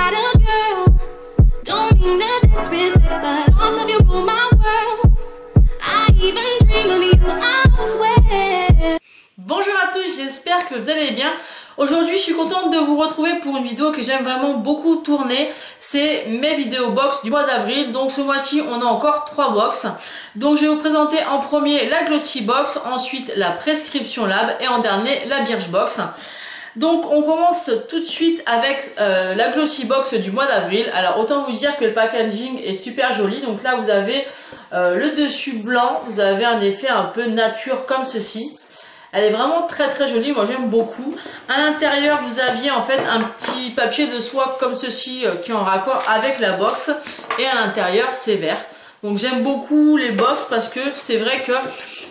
got a girl. Don't mean to disrespect, but all of you rule my world. I even dream of you, I swear. Bonjour à tous, j'espère que vous allez bien. Aujourd'hui je suis contente de vous retrouver pour une vidéo que j'aime vraiment beaucoup tourner. C'est mes vidéos box du mois d'avril. Donc ce mois-ci on a encore 3 box. Donc je vais vous présenter en premier la Glossy Box, ensuite la Prescription Lab et en dernier la Birchbox. Donc on commence tout de suite avec la Glossy Box du mois d'avril. Alors autant vous dire que le packaging est super joli. Donc là vous avez le dessus blanc, vous avez un effet un peu nature comme ceci. Elle est vraiment très très jolie, moi j'aime beaucoup. À l'intérieur vous aviez en fait un petit papier de soie comme ceci qui est en raccord avec la box. Et à l'intérieur c'est vert. Donc j'aime beaucoup les box parce que c'est vrai que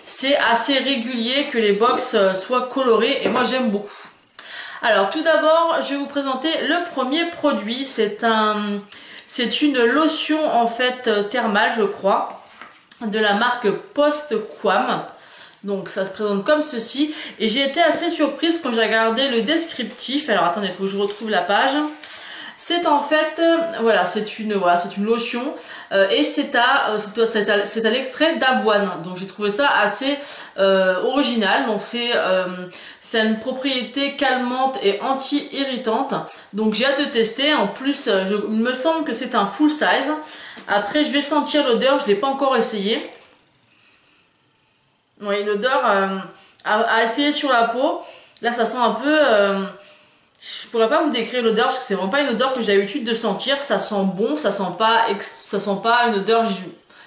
c'est assez régulier que les box soient colorées et moi j'aime beaucoup. Alors tout d'abord je vais vous présenter le premier produit. C'est une lotion en fait thermale je crois de la marque Post-Quam. Donc ça se présente comme ceci et j'ai été assez surprise quand j'ai regardé le descriptif. Alors attendez, il faut que je retrouve la page. C'est en fait, voilà, c'est une lotion et c'est à l'extrait d'avoine. Donc j'ai trouvé ça assez original. Donc c'est une propriété calmante et anti-irritante. Donc j'ai hâte de tester. En plus, il me semble que c'est un full size. Après, je vais sentir l'odeur. Je l'ai pas encore essayé. Oui, l'odeur à essayer sur la peau. Là, ça sent un peu... je pourrais pas vous décrire l'odeur parce que c'est vraiment pas une odeur que j'ai l'habitude de sentir. Ça sent bon, ça sent pas une odeur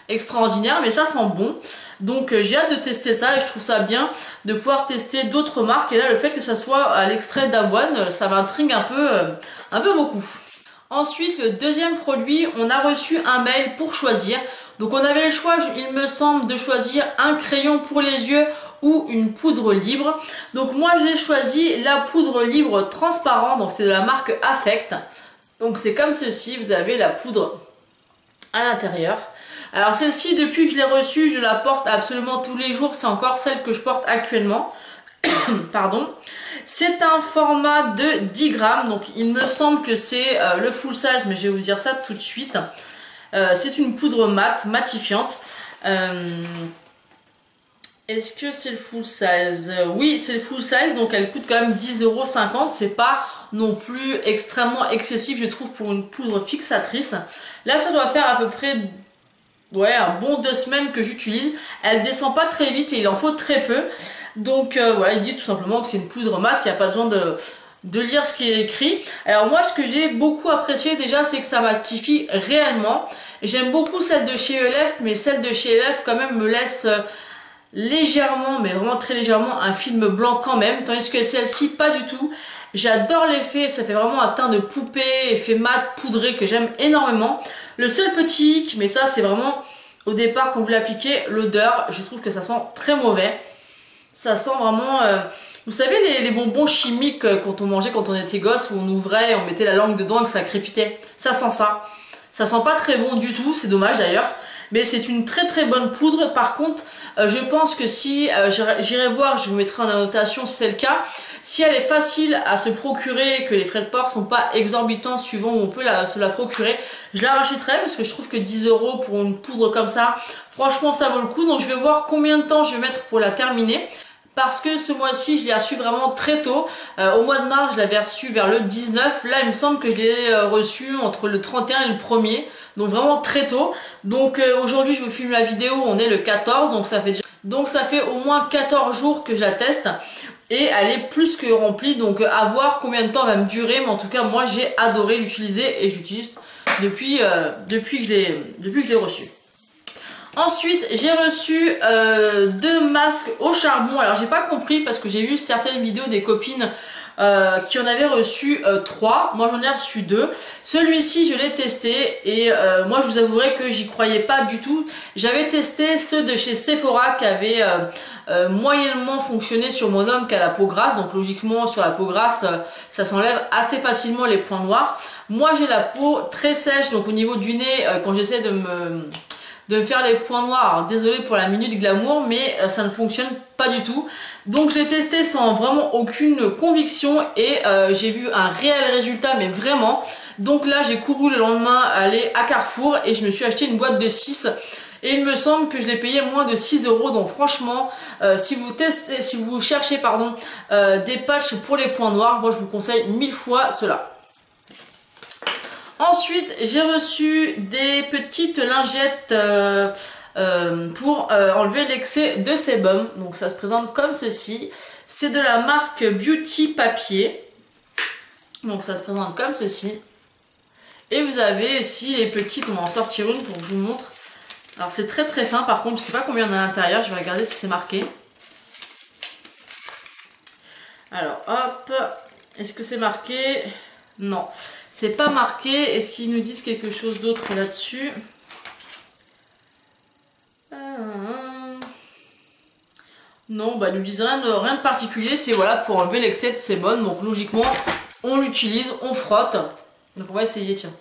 extraordinaire, mais ça sent bon. Donc j'ai hâte de tester ça et je trouve ça bien de pouvoir tester d'autres marques. Et là, le fait que ça soit à l'extrait d'avoine, ça m'intrigue un peu beaucoup. Ensuite, le deuxième produit, on a reçu un mail pour choisir. Donc on avait le choix, il me semble, de choisir un crayon pour les yeux ou une poudre libre. Donc moi j'ai choisi la poudre libre transparent, donc c'est de la marque Affect. Donc c'est comme ceci, vous avez la poudre à l'intérieur. Alors celle-ci, depuis que je l'ai reçue, je la porte absolument tous les jours, c'est encore celle que je porte actuellement. Pardon. C'est un format de 10 grammes, donc il me semble que c'est le full size, mais je vais vous dire ça tout de suite. C'est une poudre matifiante. Est-ce que c'est le full size? Oui, c'est le full size, donc elle coûte quand même 10,50 €. C'est pas non plus extrêmement excessif, je trouve, pour une poudre fixatrice. Là, ça doit faire à peu près un bon 2 semaines que j'utilise. Elle descend pas très vite et il en faut très peu. Donc voilà, ils disent tout simplement que c'est une poudre mat, il n'y a pas besoin de lire ce qui est écrit. Alors moi, ce que j'ai beaucoup apprécié déjà, c'est que ça matifie réellement. J'aime beaucoup celle de chez ELF, mais celle de chez ELF quand même me laisse légèrement, mais vraiment très légèrement, un film blanc quand même, tandis que celle-ci pas du tout. J'adore l'effet, ça fait vraiment un teint de poupée, effet mat poudré que j'aime énormément. Le seul petit hic, mais ça c'est vraiment au départ quand vous l'appliquez, l'odeur, je trouve que ça sent très mauvais. Ça sent vraiment... vous savez les bonbons chimiques quand on mangeait quand on était gosse, où on ouvrait, on mettait la langue dedans et que ça crépitait. Ça sent ça. Ça sent pas très bon du tout, c'est dommage d'ailleurs. Mais c'est une très très bonne poudre. Par contre, je pense que si j'irai voir, je vous mettrai en annotation si c'est le cas. Si elle est facile à se procurer, que les frais de port sont pas exorbitants suivant où on peut se la procurer, je la rachèterai parce que je trouve que 10 € pour une poudre comme ça, franchement ça vaut le coup. Donc je vais voir combien de temps je vais mettre pour la terminer. Parce que ce mois-ci, je l'ai reçu vraiment très tôt. Au mois de mars, je l'avais reçu vers le 19. Là, il me semble que je l'ai reçu entre le 31 et le 1er. Donc vraiment très tôt. Donc aujourd'hui, je vous filme la vidéo, on est le 14. Donc ça fait au moins 14 jours que je la teste. Et elle est plus que remplie. Donc à voir combien de temps elle va me durer. Mais en tout cas, moi, j'ai adoré l'utiliser. Et j'utilise depuis que je l'ai reçu. Ensuite, j'ai reçu 2 masques au charbon. Alors, j'ai pas compris parce que j'ai vu certaines vidéos des copines qui en avaient reçu 3. Moi, j'en ai reçu 2. Celui-ci, je l'ai testé et moi, je vous avouerai que j'y croyais pas du tout. J'avais testé ceux de chez Sephora qui avaient moyennement fonctionné sur mon homme qui a la peau grasse. Donc, logiquement, sur la peau grasse, ça s'enlève assez facilement les points noirs. Moi, j'ai la peau très sèche. Donc, au niveau du nez, quand j'essaie de de me faire les points noirs. Alors, désolée pour la minute glamour, mais ça ne fonctionne pas du tout. Donc je l'ai testé sans vraiment aucune conviction et j'ai vu un réel résultat, mais vraiment. Donc là j'ai couru le lendemain aller à Carrefour et je me suis acheté une boîte de 6. Et il me semble que je l'ai payé moins de 6 €. Donc franchement, si vous cherchez des patchs pour les points noirs, moi je vous conseille 1000 fois cela. Ensuite, j'ai reçu des petites lingettes pour enlever l'excès de sébum. Donc ça se présente comme ceci. C'est de la marque Beauty Papier. Donc ça se présente comme ceci. Et vous avez ici les petites, on va en sortir une pour que je vous montre. Alors c'est très très fin, par contre je sais pas combien il y en a à l'intérieur, je vais regarder si c'est marqué. Alors hop, est-ce que c'est marqué? Non, c'est pas marqué. Est-ce qu'ils nous disent quelque chose d'autre là-dessus? Non, bah ils nous disent rien de particulier, c'est voilà pour enlever l'excès de sébum. Donc logiquement, on l'utilise, on frotte. Donc on va essayer, tiens.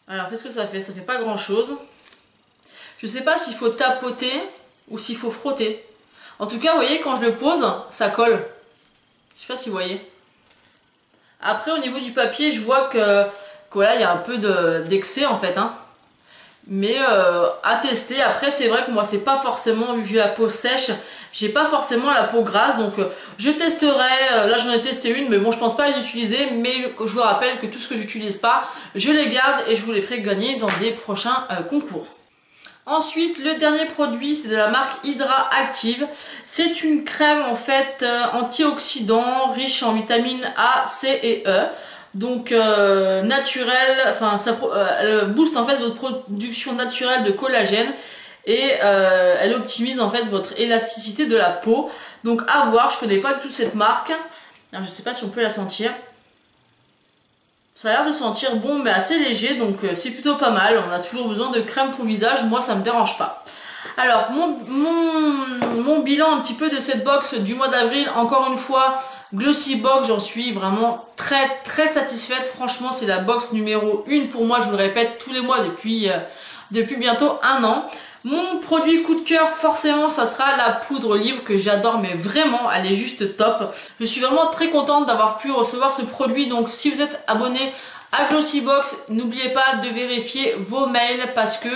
Alors qu'est-ce que ça fait? Ça fait pas grand chose. Je sais pas s'il faut tapoter ou s'il faut frotter. En tout cas, vous voyez, quand je le pose, ça colle. Je sais pas si vous voyez. Après, au niveau du papier, je vois que voilà, il y a un peu d'excès en fait. Hein. Mais à tester. Après, c'est vrai que moi, c'est pas forcément, vu que j'ai la peau sèche, j'ai pas forcément la peau grasse. Donc, je testerai. Là, j'en ai testé une, mais bon, je pense pas les utiliser. Mais je vous rappelle que tout ce que j'utilise pas, je les garde et je vous les ferai gagner dans des prochains concours. Ensuite, le dernier produit, c'est de la marque Hydra Active. C'est une crème en fait antioxydant, riche en vitamines A, C et E. Donc naturelle, enfin elle booste en fait votre production naturelle de collagène et elle optimise en fait votre élasticité de la peau. Donc à voir, je connais pas du tout cette marque. Alors, je sais pas si on peut la sentir. Ça a l'air de sentir bon mais assez léger, donc c'est plutôt pas mal. On a toujours besoin de crème pour visage, moi ça me dérange pas. Alors mon bilan un petit peu de cette box du mois d'avril, encore une fois, Glossy Box, j'en suis vraiment très satisfaite. Franchement, c'est la box numéro 1 pour moi, je vous le répète tous les mois depuis bientôt 1 an. Mon produit coup de cœur, forcément, ça sera la poudre libre que j'adore, mais vraiment, elle est juste top. Je suis vraiment très contente d'avoir pu recevoir ce produit. Donc, si vous êtes abonné à Glossy Box, n'oubliez pas de vérifier vos mails parce que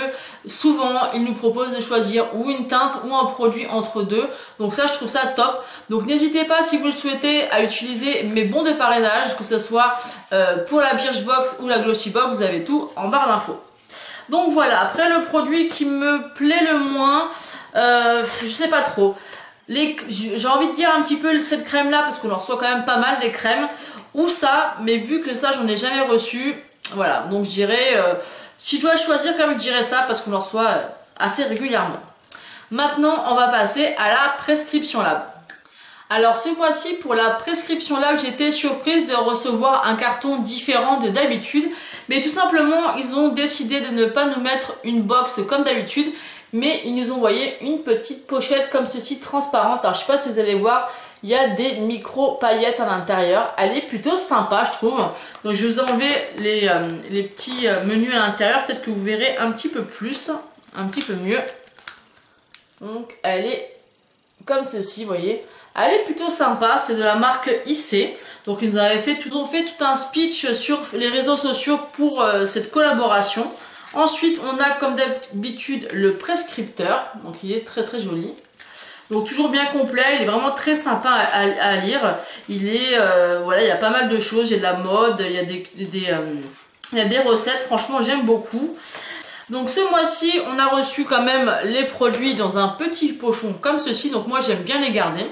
souvent, ils nous proposent de choisir ou une teinte ou un produit entre deux. Donc ça, je trouve ça top. Donc, n'hésitez pas, si vous le souhaitez, à utiliser mes bons de parrainage, que ce soit pour la Birchbox ou la Glossy Box, vous avez tout en barre d'infos. Donc voilà, après le produit qui me plaît le moins, je sais pas trop. J'ai envie de dire un petit peu cette crème là, parce qu'on en reçoit quand même pas mal des crèmes, ou ça, mais vu que ça j'en ai jamais reçu, voilà, donc je dirais, si je dois choisir quand même je dirais ça, parce qu'on en reçoit assez régulièrement. Maintenant on va passer à la Prescription Lab. Alors ce mois-ci pour la Prescription Lab, j'étais surprise de recevoir un carton différent de d'habitude. Mais tout simplement, ils ont décidé de ne pas nous mettre une box comme d'habitude. Mais ils nous ont envoyé une petite pochette comme ceci, transparente. Alors je sais pas si vous allez voir, il y a des micro paillettes à l'intérieur. Elle est plutôt sympa je trouve. Donc je vais vous enlever les petits menus à l'intérieur. Peut-être que vous verrez un petit peu plus, un petit peu mieux. Donc elle est comme ceci, vous voyez. Elle est plutôt sympa, c'est de la marque IC. Donc ils nous avaient fait tout un speech sur les réseaux sociaux pour cette collaboration. Ensuite, on a comme d'habitude le prescripteur. Donc il est très joli. Donc toujours bien complet, il est vraiment très sympa à lire. Il est voilà, il y a pas mal de choses, il y a de la mode, il y a des recettes. Franchement, j'aime beaucoup. Donc ce mois-ci, on a reçu quand même les produits dans un petit pochon comme ceci. Donc moi, j'aime bien les garder.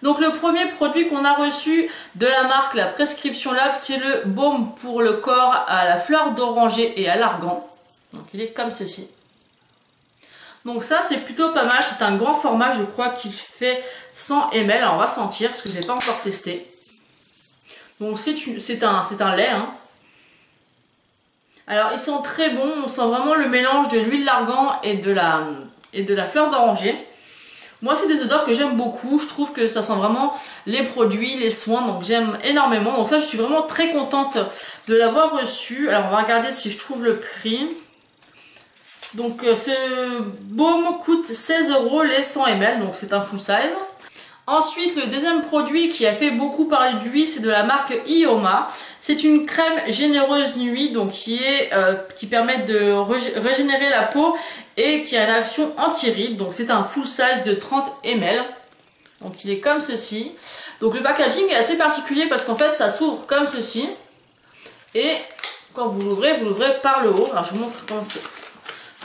Donc le premier produit qu'on a reçu de la marque La Prescription Lab, c'est le baume pour le corps à la fleur d'oranger et à l'argan. Donc il est comme ceci. Donc ça c'est plutôt pas mal, c'est un grand format, je crois qu'il fait 100 ml. Alors on va sentir parce que je n'ai pas encore testé. Donc c'est un lait. Hein. Alors ils sont très bons, on sent vraiment le mélange de l'huile d'argan et de la fleur d'oranger. Moi c'est des odeurs que j'aime beaucoup, je trouve que ça sent vraiment les produits, les soins, donc j'aime énormément. Donc ça je suis vraiment très contente de l'avoir reçu. Alors on va regarder si je trouve le prix. Donc ce baume coûte 16 € les 100 ml, donc c'est un full size. Ensuite, le deuxième produit qui a fait beaucoup parler de lui, c'est de la marque Ioma. C'est une crème généreuse nuit, donc qui permet de régénérer la peau et qui a une action anti-rides. Donc c'est un full size de 30 ml. Donc il est comme ceci. Donc le packaging est assez particulier parce qu'en fait ça s'ouvre comme ceci. Et quand vous l'ouvrez par le haut. Alors je vous montre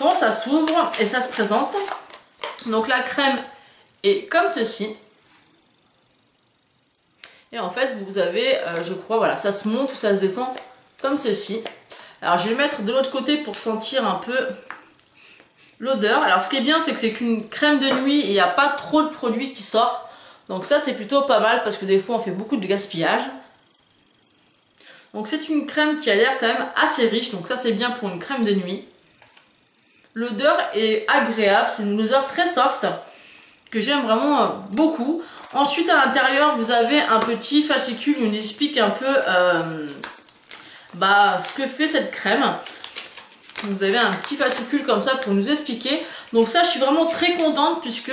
comment ça s'ouvre et ça se présente. Donc la crème est comme ceci. Et en fait, vous avez, je crois, voilà, ça se monte ou ça se descend comme ceci. Alors, je vais le mettre de l'autre côté pour sentir un peu l'odeur. Alors, ce qui est bien, c'est que c'est qu'une crème de nuit et il n'y a pas trop de produits qui sortent. Donc ça, c'est plutôt pas mal parce que des fois, on fait beaucoup de gaspillage. Donc, c'est une crème qui a l'air quand même assez riche. Donc ça, c'est bien pour une crème de nuit. L'odeur est agréable. C'est une odeur très soft que j'aime vraiment beaucoup. Ensuite, à l'intérieur, vous avez un petit fascicule où on explique un peu ce que fait cette crème. Vous avez un petit fascicule comme ça pour nous expliquer. Donc ça, je suis vraiment très contente puisque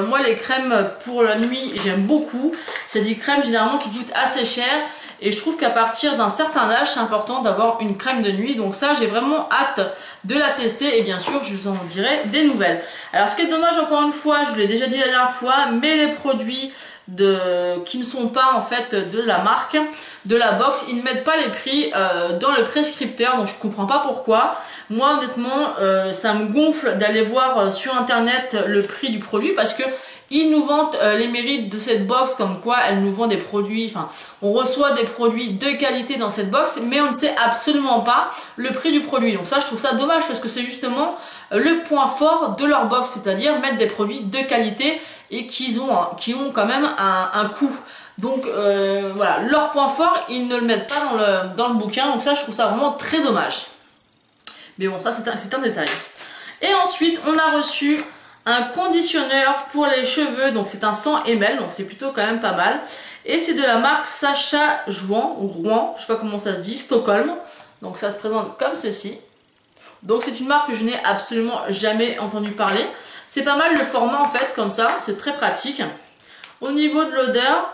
moi, les crèmes pour la nuit, j'aime beaucoup. C'est des crèmes généralement qui coûtent assez cher. Et je trouve qu'à partir d'un certain âge, c'est important d'avoir une crème de nuit. Donc ça, j'ai vraiment hâte de la tester. Et bien sûr, je vous en dirai des nouvelles. Alors, ce qui est dommage, encore une fois, je vous l'ai déjà dit la dernière fois, mais les produits qui ne sont pas en fait de la marque, de la box, ils ne mettent pas les prix dans le prescripteur. Donc, je comprends pas pourquoi. Moi, honnêtement, ça me gonfle d'aller voir sur Internet le prix du produit parce que ils nous vantent les mérites de cette box, comme quoi elle nous vend des produits, enfin on reçoit des produits de qualité dans cette box, mais on ne sait absolument pas le prix du produit. Donc ça, je trouve ça dommage parce que c'est justement le point fort de leur box, c'est-à-dire mettre des produits de qualité et qui ont quand même un coût. Donc voilà, leur point fort, ils ne le mettent pas dans le bouquin, donc ça je trouve ça vraiment très dommage. Mais bon, ça c'est un détail. Et ensuite, on a reçu un conditionneur pour les cheveux, donc c'est un 100 ml, donc c'est plutôt quand même pas mal. Et c'est de la marque Sacha Rouen, je sais pas comment ça se dit, Stockholm. Donc ça se présente comme ceci. Donc c'est une marque que je n'ai absolument jamais entendu parler. C'est pas mal le format en fait, comme ça, c'est très pratique. Au niveau de l'odeur,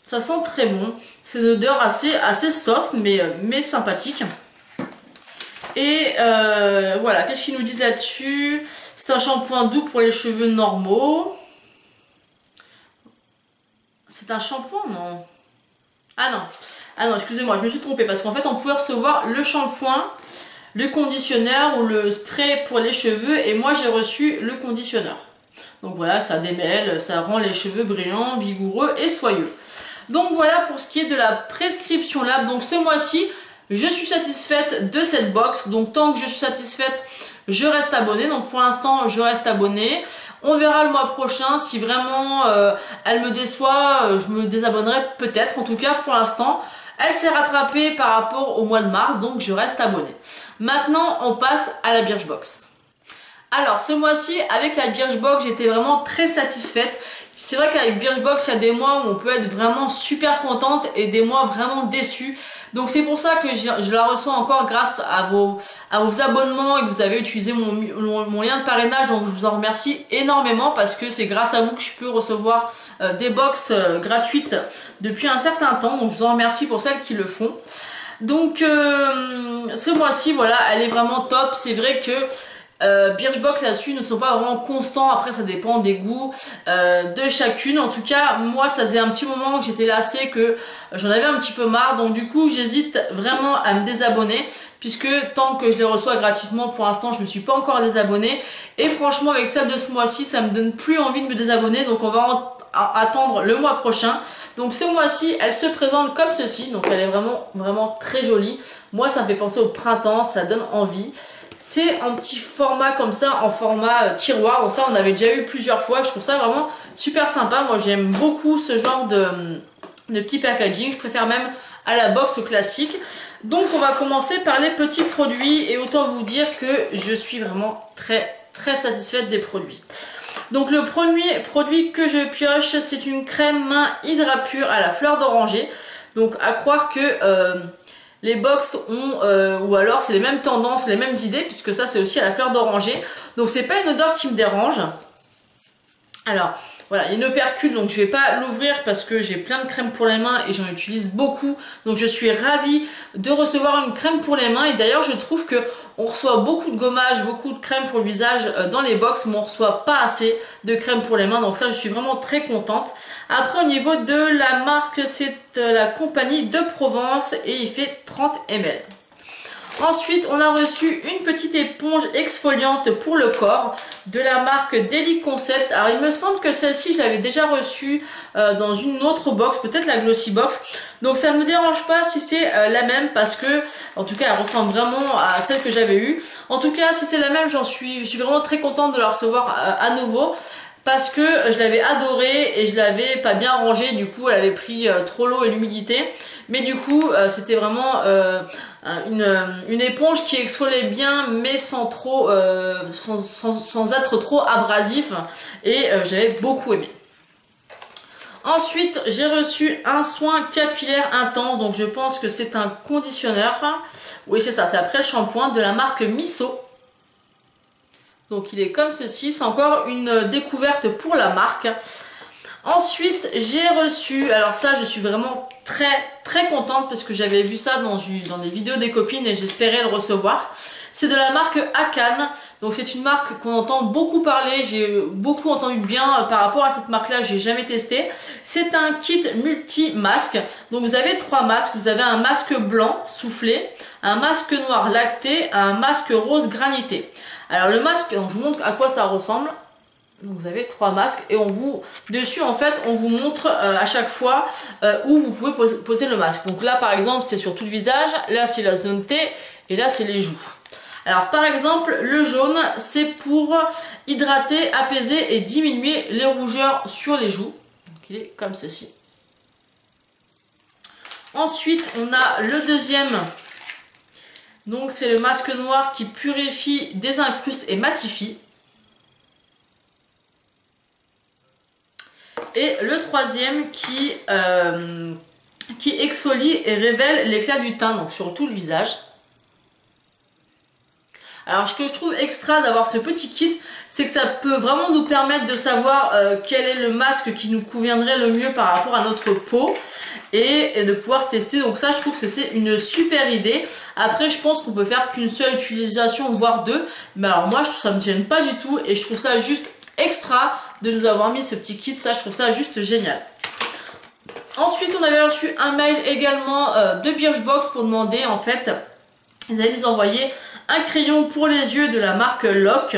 ça sent très bon. C'est une odeur assez soft, mais sympathique. Et voilà, qu'est-ce qu'ils nous disent là-dessus? C'est un shampoing doux pour les cheveux normaux. C'est un shampoing, non? Ah non, excusez-moi, je me suis trompée parce qu'en fait on pouvait recevoir le shampoing, le conditionneur ou le spray pour les cheveux et moi j'ai reçu le conditionneur. Donc voilà, ça démêle, ça rend les cheveux brillants, vigoureux et soyeux. Donc voilà pour ce qui est de la prescription lab. Donc ce mois-ci, je suis satisfaite de cette box. Donc tant que je suis satisfaite, je reste abonnée. Donc pour l'instant, je reste abonnée. On verra le mois prochain si vraiment elle me déçoit, je me désabonnerai peut-être. En tout cas, pour l'instant, elle s'est rattrapée par rapport au mois de mars, donc je reste abonnée. Maintenant, on passe à la Birchbox. Alors, ce mois-ci, avec la Birchbox, j'étais vraiment très satisfaite. C'est vrai qu'avec Birchbox, il y a des mois où on peut être vraiment super contente et des mois vraiment déçus. Donc c'est pour ça que je la reçois encore grâce à vos abonnements et que vous avez utilisé mon lien de parrainage. Donc je vous en remercie énormément parce que c'est grâce à vous que je peux recevoir des box gratuites depuis un certain temps. Donc je vous en remercie pour celles qui le font. Donc ce mois-ci, voilà, elle est vraiment top. C'est vrai que Birchbox là-dessus ne sont pas vraiment constants. Après ça dépend des goûts de chacune. En tout cas moi ça faisait un petit moment que j'étais lassée, que j'en avais un petit peu marre. Donc du coup j'hésite vraiment à me désabonner, puisque tant que je les reçois gratuitement, pour l'instant je me suis pas encore désabonnée. Et franchement avec celle de ce mois-ci ça me donne plus envie de me désabonner. Donc on va attendre le mois prochain. Donc ce mois-ci elle se présente comme ceci. Donc elle est vraiment très jolie. Moi ça me fait penser au printemps, ça donne envie. C'est un petit format comme ça, en format tiroir. Donc ça on avait déjà eu plusieurs fois. Je trouve ça vraiment super sympa. Moi j'aime beaucoup ce genre de petit packaging. Je préfère même à la box classique. Donc on va commencer par les petits produits. Et autant vous dire que je suis vraiment très satisfaite des produits. Donc le premier produit que je pioche, c'est une crème main Hydra Pure à la fleur d'oranger. Donc à croire que les box ont, ou alors c'est les mêmes tendances, les mêmes idées, puisque ça c'est aussi à la fleur d'oranger. Donc c'est pas une odeur qui me dérange. Alors voilà, il y a une opercule, donc je vais pas l'ouvrir parce que j'ai plein de crèmes pour les mains et j'en utilise beaucoup. Donc je suis ravie de recevoir une crème pour les mains. Et d'ailleurs je trouve que on reçoit beaucoup de gommage, beaucoup de crème pour le visage dans les box, mais on reçoit pas assez de crème pour les mains. Donc ça je suis vraiment très contente. Après au niveau de la marque, c'est la compagnie de Provence et il fait 30 ml. Ensuite, on a reçu une petite éponge exfoliante pour le corps de la marque Daily Concept. Alors, il me semble que celle-ci, je l'avais déjà reçue dans une autre box, peut-être la Glossy Box. Donc, ça ne me dérange pas si c'est la même parce que, en tout cas, elle ressemble vraiment à celle que j'avais eue. En tout cas, si c'est la même, je suis vraiment très contente de la recevoir à nouveau. Parce que je l'avais adorée et je l'avais pas bien rangée, du coup elle avait pris trop l'eau et l'humidité. Mais du coup c'était vraiment une éponge qui exfoliait bien mais sans trop, sans être trop abrasif. Et j'avais beaucoup aimé. Ensuite j'ai reçu un soin capillaire intense, donc je pense que c'est un conditionneur. Oui c'est ça, c'est après le shampoing de la marque Miso. Donc il est comme ceci, c'est encore une découverte pour la marque. Ensuite j'ai reçu, alors ça je suis vraiment très contente parce que j'avais vu ça dans des vidéos des copines et j'espérais le recevoir. C'est de la marque Akan, donc c'est une marque qu'on entend beaucoup parler, j'ai beaucoup entendu de bien par rapport à cette marque là, j'ai jamais testé. C'est un kit multi-masque, donc vous avez 3 masques, vous avez un masque blanc soufflé, un masque noir lacté, un masque rose granité. Alors le masque, donc je vous montre à quoi ça ressemble. Donc vous avez 3 masques et dessus en fait on vous montre à chaque fois où vous pouvez poser le masque. Donc là par exemple c'est sur tout le visage, là c'est la zone T et là c'est les joues. Alors par exemple le jaune c'est pour hydrater, apaiser et diminuer les rougeurs sur les joues. Donc il est comme ceci. Ensuite on a le deuxième. Donc c'est le masque noir qui purifie, désincruste et matifie. Et le troisième qui exfolie et révèle l'éclat du teint, donc sur tout le visage. Alors ce que je trouve extra d'avoir ce petit kit, c'est que ça peut vraiment nous permettre de savoir quel est le masque qui nous conviendrait le mieux par rapport à notre peau. Et de pouvoir tester, donc ça je trouve que c'est une super idée. Après je pense qu'on peut faire qu'une seule utilisation voire 2, mais alors moi ça me gêne pas du tout et je trouve ça juste extra de nous avoir mis ce petit kit, ça je trouve ça juste génial. Ensuite on avait reçu un mail également de Birchbox pour demander en fait, ils allaient nous envoyer un crayon pour les yeux de la marque Lock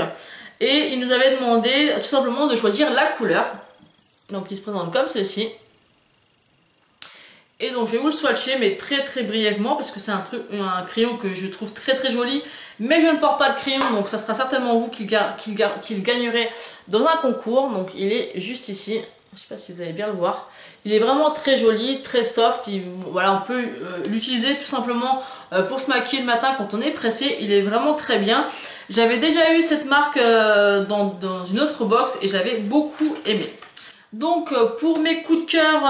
et ils nous avaient demandé tout simplement de choisir la couleur. Donc il se présente comme ceci. Et donc je vais vous le swatcher mais très brièvement parce que c'est un crayon que je trouve très joli, mais je ne porte pas de crayon donc ça sera certainement vous qui le gagnerez dans un concours. Donc il est juste ici, je sais pas si vous allez bien le voir, il est vraiment très joli, très soft. Voilà, on peut l'utiliser tout simplement pour se maquiller le matin quand on est pressé, il est vraiment très bien. J'avais déjà eu cette marque dans une autre box et j'avais beaucoup aimé. Donc pour mes coups de cœur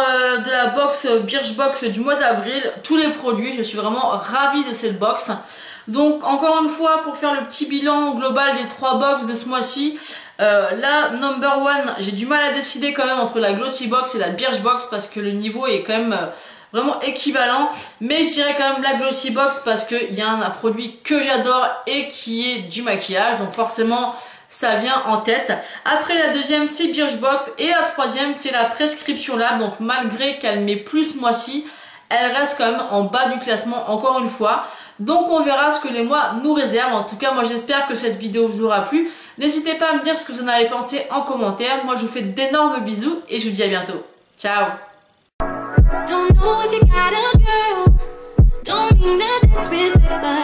de la box Birchbox du mois d'avril, tous les produits, je suis vraiment ravie de cette box. Donc encore une fois, pour faire le petit bilan global des 3 box de ce mois-ci, la number one, j'ai du mal à décider quand même entre la Glossy Box et la Birchbox parce que le niveau est quand même vraiment équivalent. Mais je dirais quand même la Glossy Box parce qu'il y a un produit que j'adore et qui est du maquillage. Donc forcément ça vient en tête. Après la deuxième c'est Birchbox et la troisième c'est la Prescription Lab. Donc malgré qu'elle met plus ce mois-ci, elle reste quand même en bas du classement encore une fois. Donc on verra ce que les mois nous réservent. En tout cas moi j'espère que cette vidéo vous aura plu. N'hésitez pas à me dire ce que vous en avez pensé en commentaire. Moi je vous fais d'énormes bisous et je vous dis à bientôt. Ciao. Don't know if you got a girl. Don't mean to disrespect, but